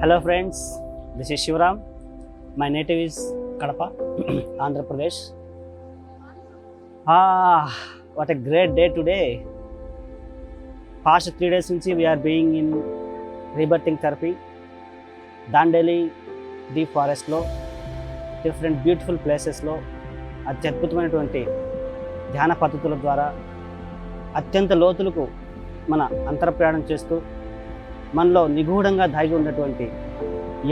Hello friends, this is Shivaram. My native is Kadapa, Andhra Pradesh. What a great day today. Past 3 days since we are being in rebirthing therapy. Dandeli, deep forest lo, different beautiful places lo, అత్యద్భుతమైనటువంటి ధ్యాన పద్ధతుల ద్వారా అత్యంత లోతులకు మన అంతర్ప్రయాణం చేస్తూ మనలో నిగూఢంగా దాగి ఉన్నటువంటి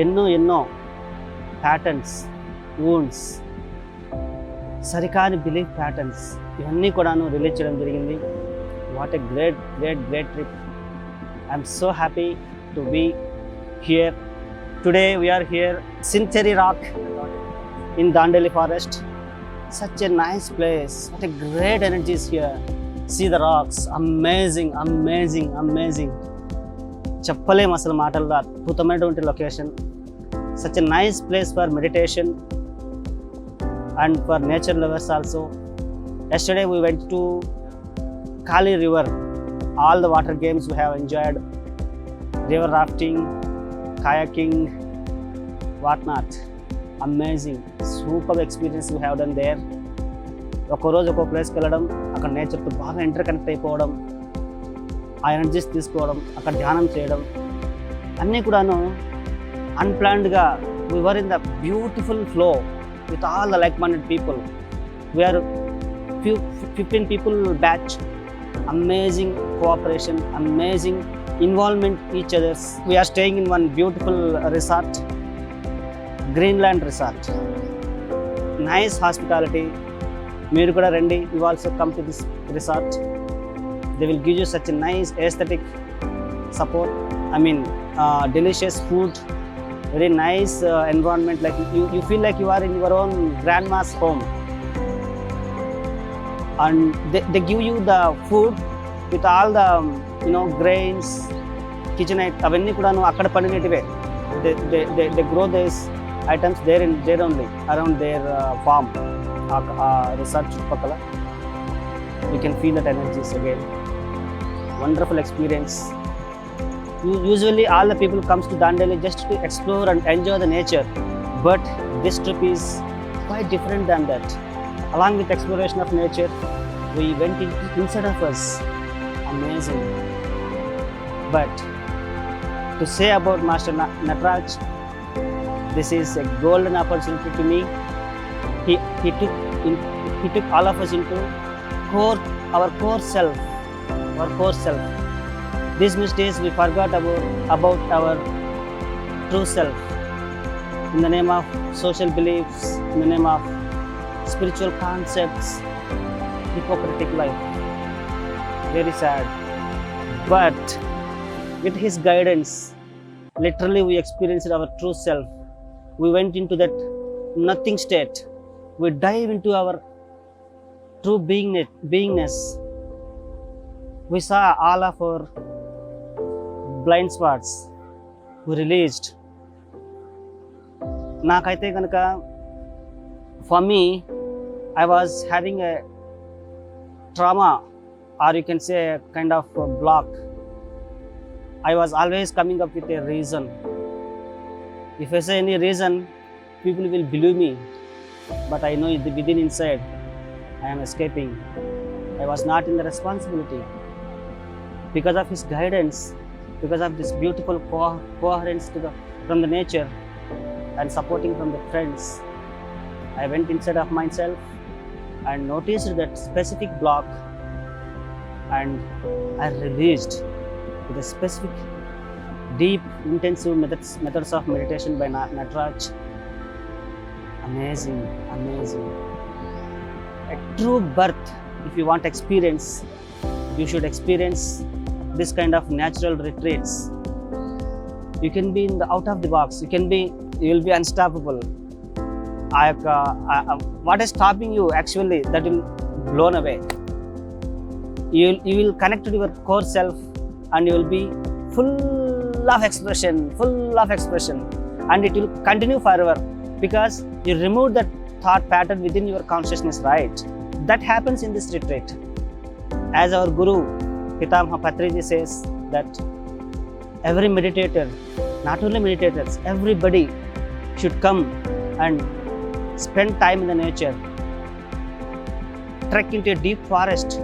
ఎన్నో ప్యాటర్న్స్, వూండ్స్, సరికాని బిలీఫ్ ప్యాటర్న్స్ ఇవన్నీ కూడాను రిలీజ్ చేయడం జరిగింది. What a great trip. I'm so happy to be here today. We're here Sintheri rock in Dandeli forest. Such a nice place. What a great energy is here. See the rocks. Amazing. చెప్పలేం అసలు మాటల్లో. అద్భుతమైనటువంటి location. Such a nice place for meditation and for nature lovers also. Yesterday we went to Kali river. All the water games we have enjoyed. River rafting, kayaking, whatnot. Amazing super experience we have done there. ఒక్కరోజు ఒక్కో ప్లేస్కి వెళ్ళడం, అక్కడ నేచర్తో బాగా inter connect అయిపోవడం, ఆ energies తీసుకోవడం, అక్కడ ధ్యానం చేయడం అన్నీ కూడాను అన్ప్లాన్డ్గా. We're in the beautiful flow with all the like minded people. We're 15 people batch. Amazing cooperation, amazing involvement each others. We're staying in one beautiful resort, Greenland resort. Nice hospitality. Meer kuda rendi. You also come to this resort. They will give you such a nice aesthetic support. Delicious food. Very nice environment. Like you feel like you are in your own grandma's home. And they give you the food with all the grains, kitchenite. Avanni kuda nu akkada pandinetive. They grow this items there only around their farm, resort chuttupakala. You can feel that energies again. Wonderful experience. Usually all the people comes to Dandeli just to explore and enjoy the nature, but this trip is quite different than that. Along with exploration of nature, we went inside of us. Amazing. But to say about Master Nataraj, this is a golden opportunity to me. He took all of us into our core self. These days we forgot about our true self. In the name of social beliefs, in the name of spiritual concepts, hypocritic life. Very sad. But with his guidance, literally we experienced our true self. We went into that nothing state. We dive into our true beingness. We saw all of our blind spots. We released. Nakaithe ganaka, for me, I was having a trauma, or you can say a kind of a block. I was always coming up with a reason. If I say any reason, people will believe me, but I know within inside I am escaping. I was not in the responsibility. Because of his guidance, because of this beautiful coherence from the nature and supporting from the friends, I went inside of myself and noticed that specific block, and I released with a specific deep intensive methods of meditation by Nataraj. Amazing. A true birth. If you want experience, you should experience this kind of natural retreats. You can be in the out of the box. You will be unstoppable. What is stopping you actually, that will blown away. You will connect to your core self, and you will be full of expression, and it will continue forever because you remove that thought pattern within your consciousness, right? That happens in this retreat. As our Guru Patriji says that every meditator not only meditators, everybody should come and spend time in the nature, trek into a deep forest,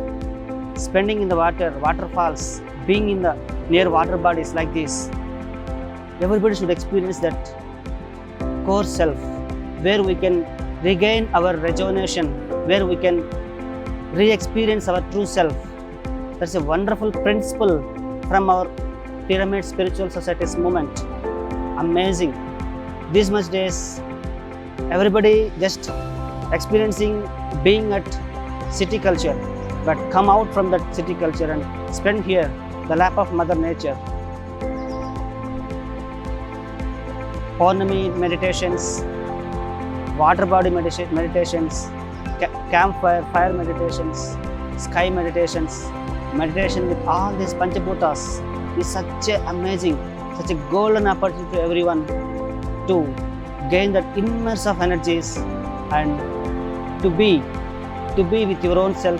spending in the water, waterfalls, being in the near water bodies like this. Everybody should experience that core self, where we can regain our rejuvenation, where we can re-experience our true self. That's a wonderful principle from our Pyramid Spiritual Society's movement. Amazing. These much days, everybody just experiencing being at city culture, but come out from that city culture and spend here the lap of Mother Nature. Purnami meditations, water body meditations, campfire, fire meditations, sky meditations, meditation with all these Panchabhutas is such a amazing, such a golden opportunity to everyone to gain that immerse of energies and to be with your own self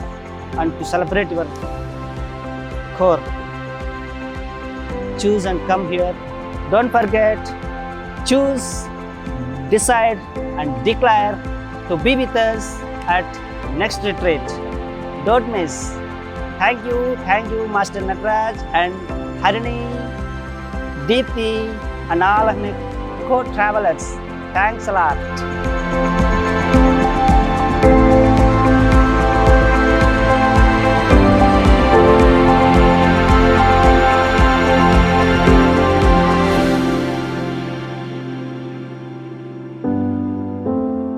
and to celebrate your core. Choose and come here. Don't forget, choose, decide and declare to be with us at next retreat. Don't miss. Thank you, Master Nataraj and Harini, Deepthi and all of my co-travelers. Thanks a lot.